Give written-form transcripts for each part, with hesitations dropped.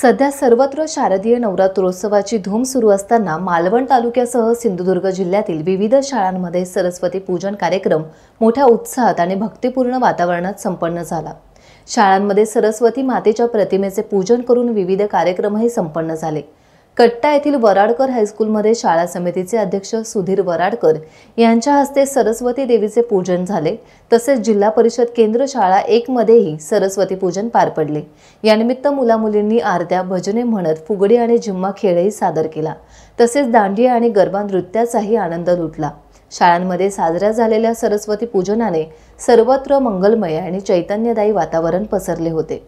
सध्या सर्वत्र शारदीय नवरात्रोत्सवाची धूम सुरू असताना मालवण तालुक्यासह सिंधुदुर्ग जिल्ह्यातील विविध शाळांमध्ये सरस्वती पूजन कार्यक्रम मोठ्या उत्साहात आणि भक्तिपूर्ण वातावरणात संपन्न झाला। शाळांमध्ये सरस्वती मातेच्या प्रतिमेचे पूजन करून विविध कार्यक्रमही संपन्न झाले। कट्टा येथील वराडकर हायस्कूलमध्ये शाळा समितीचे अध्यक्ष सुधीर वराडकर यांच्या हस्ते सरस्वती देवीचे पूजन झाले। तसेच जिल्हा परिषद केंद्र शाळा 1 मध्येही सरस्वती पूजन पार पडले। यानिमित्त मुलामुलींनी आरत्या, भजने म्हणत फुगडी आणि झिम्मा खेळही सादर केला। तसेच दांडिया आणि गरबा नृत्याचाही आनंद लुटला। शाळांमध्ये साजऱ्या झालेल्या सरस्वती पूजनाने सर्वत्र मंगलमय आणि चैतन्यदायी वातावरण पसरले होते।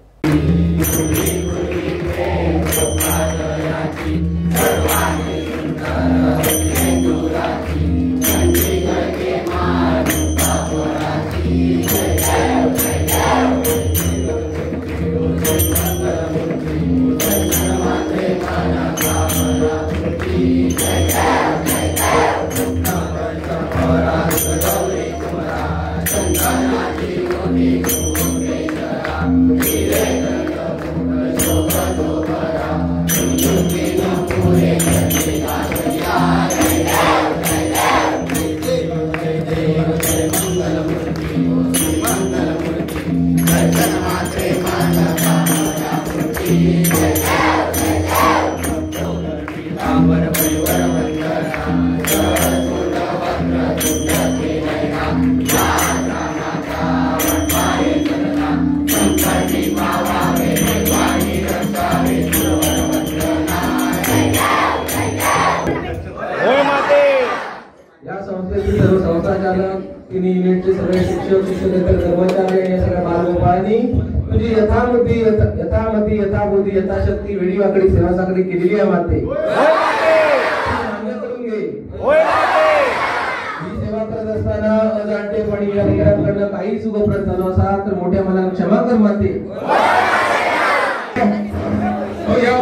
या संस्थेचे सर्व संस्थाचालक, 3 युनिटचे सगळे शिक्षक, शिक्षकेतर कर्मचारी आणि सगळ्या बालगोपाळांनी तुझी यथामती यथाबुद्धी यथाशक्ती वेळी वाकडी सेवा साकडी केलेली आहे माते। मान्य करून घे। ही सेवा करत असताना अजाणतेपणी या लेकरांकडनं काही चुकप्रत झालो असा तर मोठ्या मनाने क्षमा कर माते। हो याव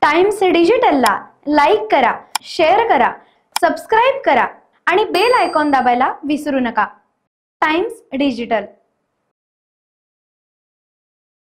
टाइम्स डिजिटलला लाईक करा, शेअर करा, सबस्क्राइब करा आणि बेल आयकॉन दाबायला विसरू नका। Times digital.